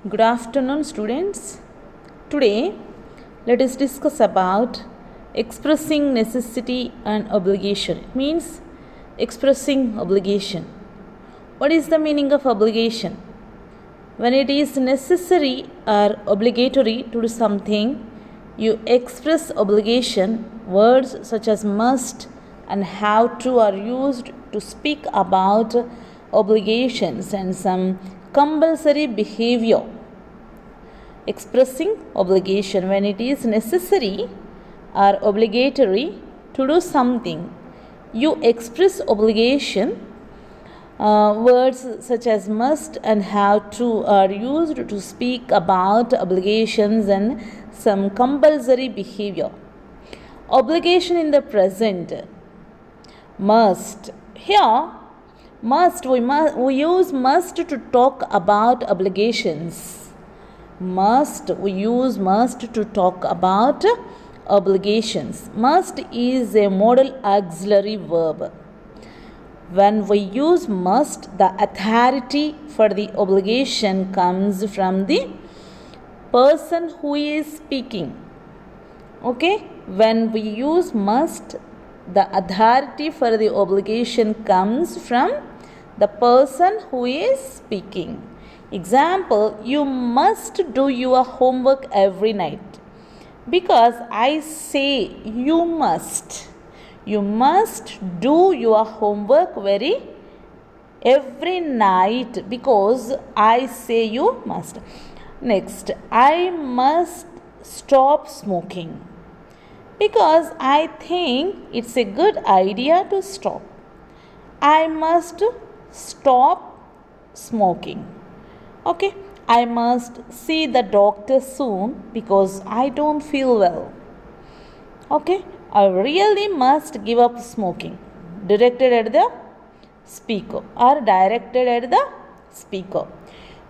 Good afternoon, students. Today, let us discuss about expressing necessity and obligation. It means expressing obligation. What is the meaning of obligation? When it is necessary or obligatory to do something, you express obligation. Words such as must and have to are used to speak about obligations and some compulsory behavior. Expressing obligation when it is necessary or obligatory to do something, you express obligation. Words such as must and have to are used to speak about obligations and some compulsory behavior. Obligation in the present. Must. Here, we use must to talk about obligations. We use must to talk about obligations. Must is a modal auxiliary verb. When we use must, the authority for the obligation comes from the person who is speaking. Okay? When we use must, the authority for the obligation comes from the person who is speaking. Example, you must do your homework every night. Because I say you must. You must do your homework every night because I say you must. Next, I must stop smoking. Because I think it's a good idea to stop. I must stop smoking. Okay, I must see the doctor soon because I don't feel well. Okay, I really must give up smoking. Directed at the speaker or directed at the speaker.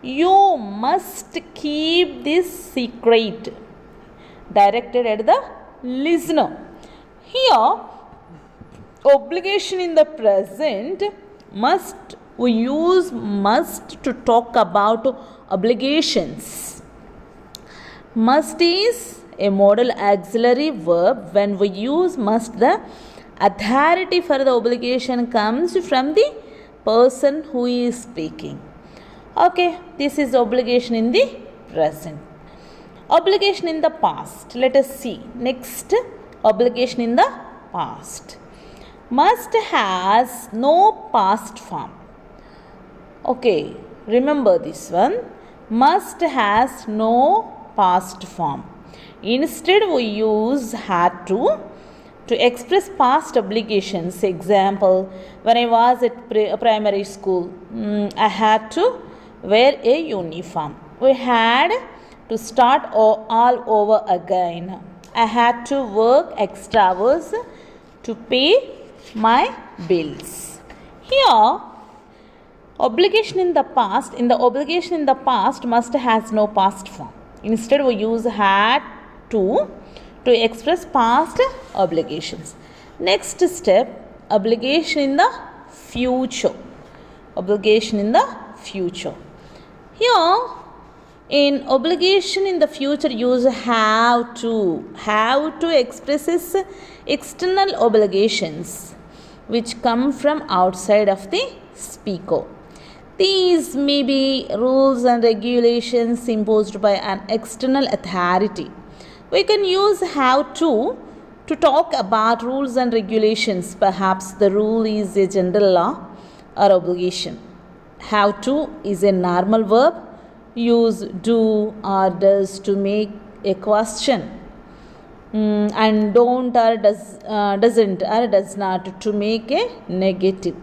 You must keep this secret. Directed at the listener. Here, obligation in the present, must. We use must to talk about obligations. Must is a modal auxiliary verb. When we use must, the authority for the obligation comes from the person who is speaking. Okay, this is obligation in the present. Obligation in the past. Let us see. Next, obligation in the past. Must has no past form. Okay, remember this one. Must has no past form. Instead, we use had to express past obligations. Example, when I was at primary school, I had to wear a uniform. We had to start all over again. I had to work extra hours to pay my bills. Here, obligation in the past. In the obligation in the past, must has no past form. Instead, we use had to express past obligations. Next step, obligation in the future. Obligation in the future. Here, in obligation in the future, use have to. Have to expresses external obligations which come from outside of the speaker. These may be rules and regulations imposed by an external authority. We can use have to talk about rules and regulations. Perhaps the rule is a general law or obligation. Have to is a normal verb. Use do or does to make a question. And don't or doesn't or does not to make a negative.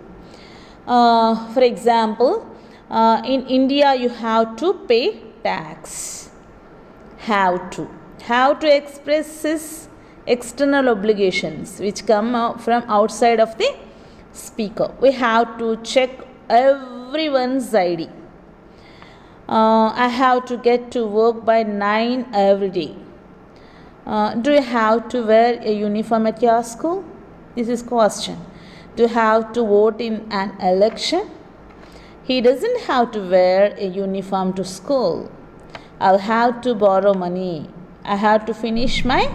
For example, in India you have to pay tax. Have to expresses external obligations which come from outside of the speaker. We have to check everyone's ID. I have to get to work by 9 every day. Do you have to wear a uniform at your school? This is question. Do you have to vote in an election? He doesn't have to wear a uniform to school. I'll have to borrow money. I have to finish my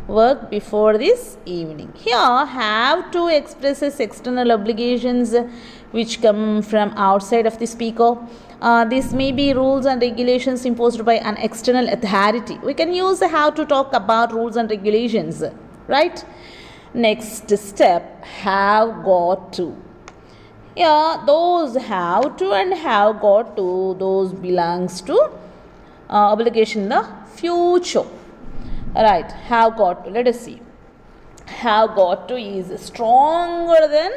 work before this evening. Here, have to expresses external obligations which come from outside of the speaker. These may be rules and regulations imposed by an external authority. We can use have to talk about rules and regulations, right? Next step, have got to. Yeah, those have to and have got to, those belongs to obligation in the future. Right, have got to. Let us see. Have got to is stronger than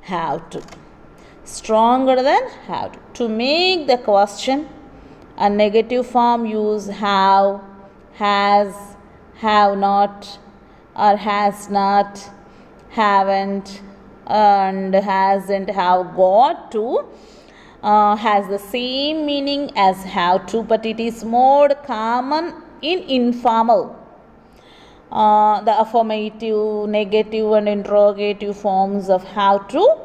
have to. Stronger than have to. To make the question a negative form, use have, has, have not, or has not, haven't, and hasn't. Have got to has the same meaning as have to, but it is more common in informal. The affirmative, negative, and interrogative forms of have to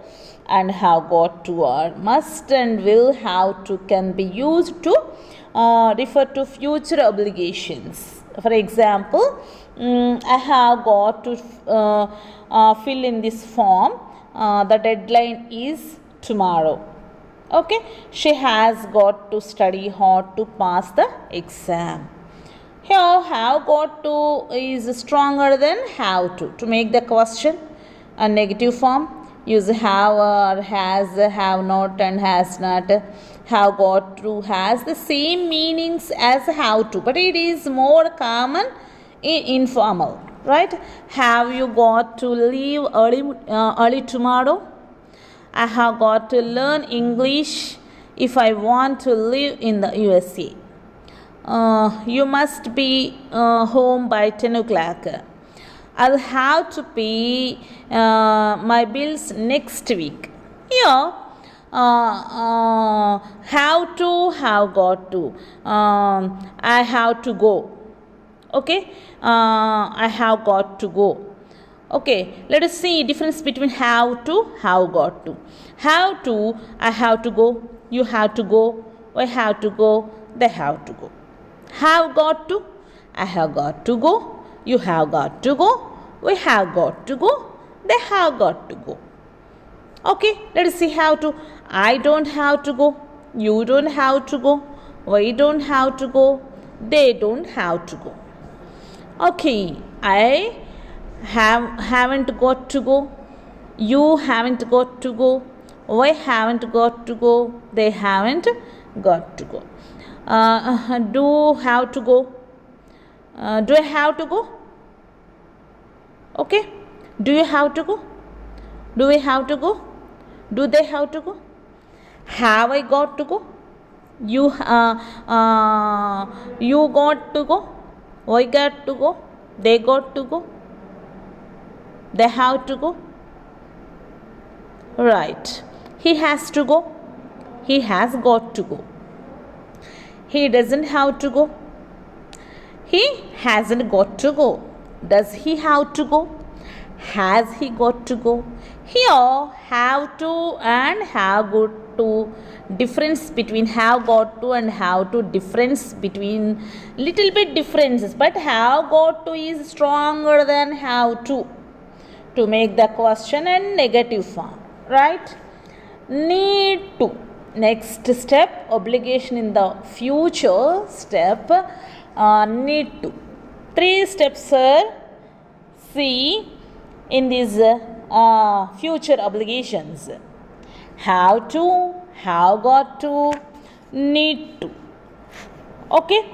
and have got to are must and will. Have to can be used to refer to future obligations. For example, I have got to fill in this form. The deadline is tomorrow. Okay, she has got to study hard to pass the exam. Here, have got to is stronger than have to. To make the question a negative form, use have or has, have not, and has not. Have got to has the same meanings as have to, but it is more common in informal, right? Have you got to leave early tomorrow? I have got to learn English if I want to live in the USA. You must be home by 10 o'clock. I'll have to pay my bills next week. Here, have to, have got to. I have to go. Okay, I have got to go. Okay, let us see difference between have to, have got to. Have to, I have to go. You have to go. I have to go. They have to go. Have got to, I have got to go. You have got to go. We have got to go. They have got to go. Okay, let us see how to. I don't have to go. You don't have to go. We don't have to go. They don't have to go. Okay, I haven't got to go. You haven't got to go. We haven't got to go. They haven't got to go. Do have to go. Do I have to go? Okay. Do you have to go? Do we have to go? Do they have to go? Have I got to go? You got to go. I got to go. They got to go. They have to go. Right. He has to go. He has got to go. He doesn't have to go. He hasn't got to go. Does he have to go? Has he got to go? Here, have to and have got to. Difference between have got to and have to. Difference between little bit differences. But have got to is stronger than have to. To make the question in negative form. Right? Need to. Next step, obligation in the future step, need to. 3 steps are see in these future obligations. Have to, have got to, need to. Okay,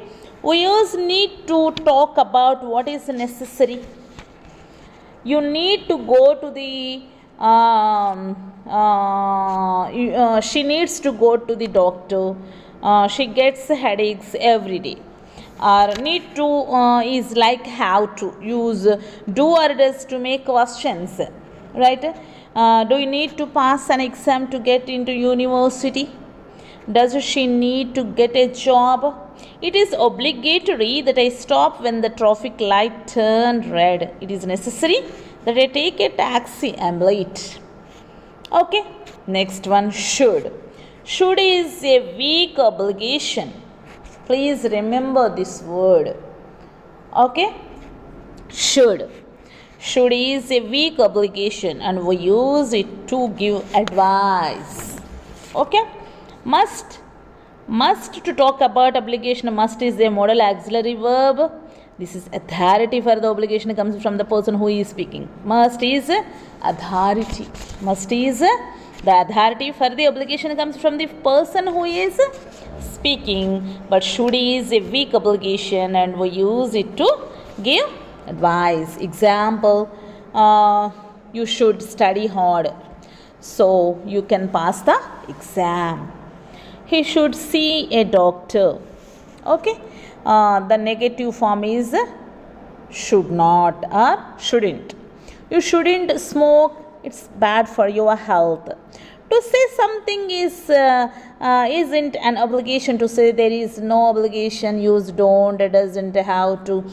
we use need to talk about what is necessary. You need to go to the she needs to go to the doctor. She gets headaches every day. Need to is like have to. Use do or does to make questions. Right? Do you need to pass an exam to get into university? Does she need to get a job? It is obligatory that I stop when the traffic light turned red. It is necessary that I take a taxi. I am late. Okay. Next one, should. Should is a weak obligation. Please remember this word. Okay? Should. Should is a weak obligation and we use it to give advice. Okay? Must. Must, to talk about obligation, must is a modal auxiliary verb. This is authority for the obligation, comes from the person who is speaking. Must is authority. Must is the authority for the obligation comes from the person who is speaking. But should is a weak obligation and we use it to give advice. Example, you should study hard so you can pass the exam. He should see a doctor. Okay. The negative form is should not or shouldn't. You shouldn't smoke. It's bad for your health. To say something is isn't an obligation. To say there is no obligation, use don't. It doesn't have to.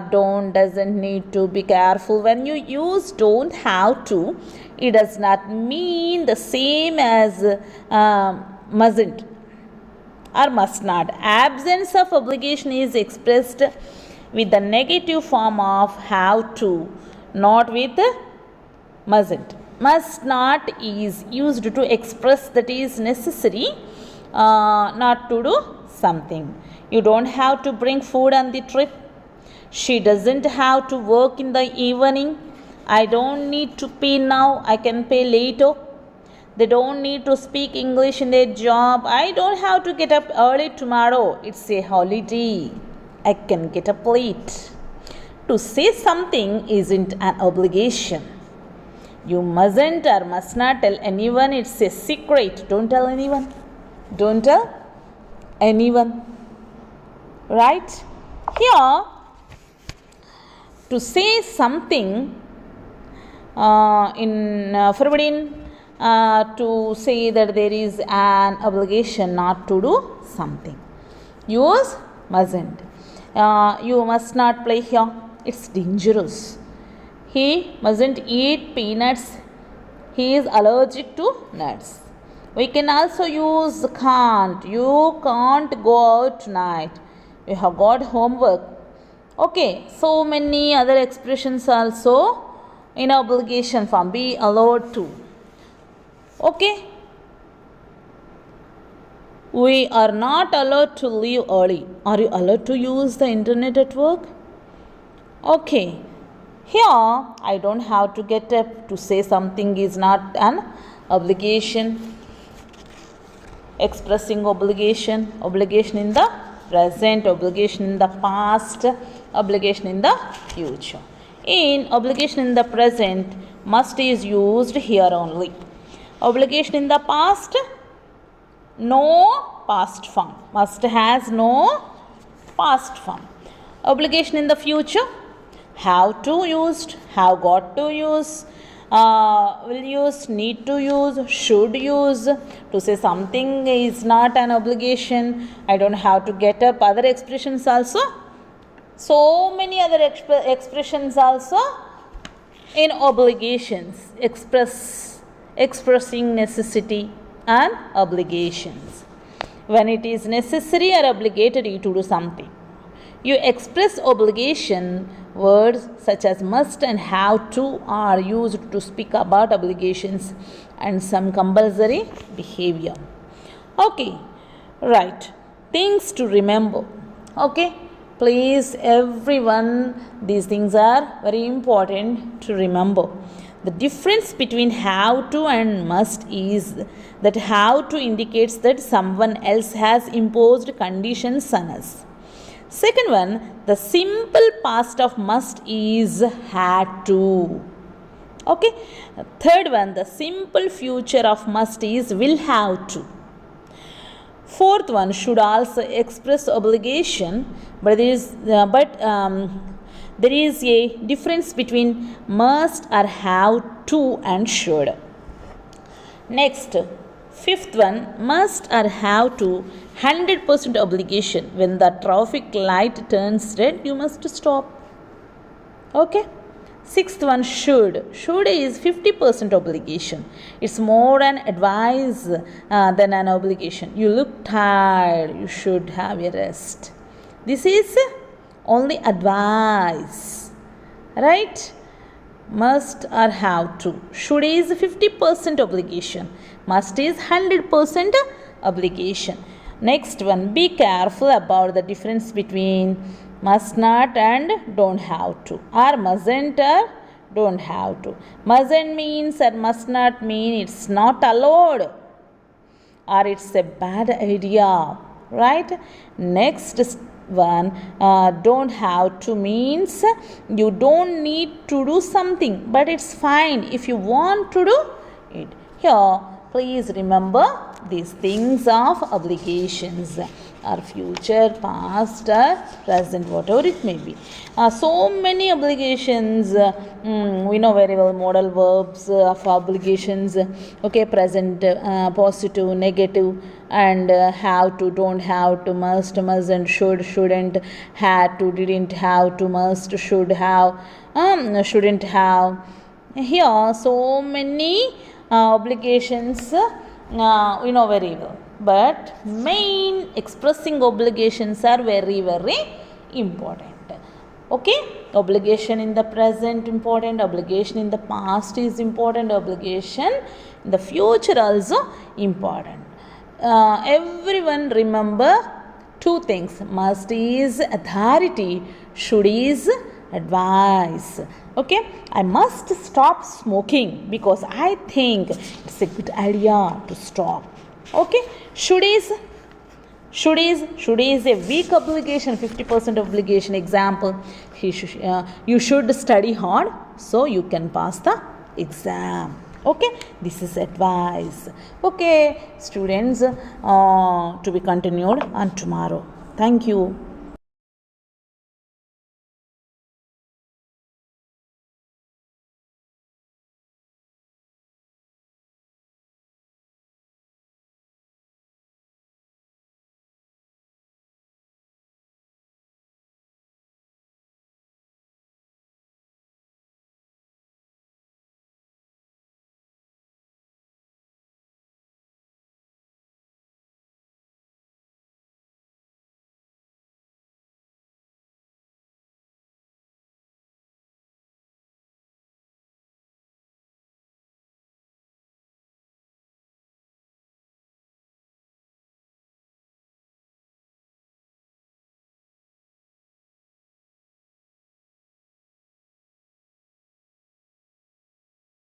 Don't doesn't need to. Be careful when you use don't have to. It does not mean the same as mustn't or must not. Absence of obligation is expressed with the negative form of have to, not with mustn't. Must not is used to express that is necessary not to do something. You don't have to bring food on the trip. She doesn't have to work in the evening. I don't need to pay now. I can pay later. They don't need to speak English in their job. I don't have to get up early tomorrow. It's a holiday. I can get up late. To say something isn't an obligation. You mustn't or must not tell anyone. It's a secret. Don't tell anyone. Don't tell anyone. Right? Here, to say something forbidden. To say that there is an obligation not to do something. Use mustn't. You must not play here. It's dangerous. He mustn't eat peanuts. He is allergic to nuts. We can also use can't. You can't go out tonight. You have got homework. Okay, so many other expressions also in obligation form. Be allowed to. Okay. We are not allowed to leave early. Are you allowed to use the internet at work? Okay. Here, I don't have to get up. To say something is not an obligation. Expressing obligation. Obligation in the present. Obligation in the past. Obligation in the future. In obligation in the present, must is used here only. Obligation in the past, no past form. Must has no past form. Obligation in the future, have to used, have got to use, will use, need to use, should use. To say something is not an obligation, I don't have to get up. Other expressions also. So many other expressions also in obligations expressing necessity and obligations. When it is necessary or obligatory to do something, you express obligation. Words such as must and have to are used to speak about obligations and some compulsory behavior. Okay, right. Things to remember. Okay, please everyone, these things are very important to remember. The difference between have to and must is that have to indicates that someone else has imposed conditions on us. Second one, the simple past of must is had to. Okay. Third one, the simple future of must is will have to. Fourth one, should also express obligation, but there is a difference between must or have to and should. Next, fifth one, must or have to 100% obligation. When the traffic light turns red, you must stop. Okay. Sixth one, should. Should is 50% obligation. It's more an advice than an obligation. You look tired. You should have a rest. This is only advice, right? Must or have to. Should is 50% obligation. Must is 100% obligation. Next one, be careful about the difference between must not and don't have to, or mustn't or don't have to. Mustn't means or must not mean it's not allowed or it's a bad idea, right? Next one, don't have to means you don't need to do something, but it's fine if you want to do it. Here, please remember these things of obligations are future, past, or present, whatever it may be. So many obligations, we know very well modal verbs of obligations, okay, present, positive, negative, and have to, don't have to, must, mustn't, should, shouldn't, had to, didn't have to, must, should have, shouldn't have. Here, so many obligations, we know very well. But main expressing obligations are very, very important. Okay, obligation in the present important, obligation in the past is important, obligation in the future also important. Everyone remember two things. Must is authority, should is advice. Okay, I must stop smoking because I think it's a good idea to stop. Okay, should is a weak obligation, 50% obligation. Example, you should study hard so you can pass the exam. Okay, this is advice. Okay, students, to be continued on tomorrow. Thank you.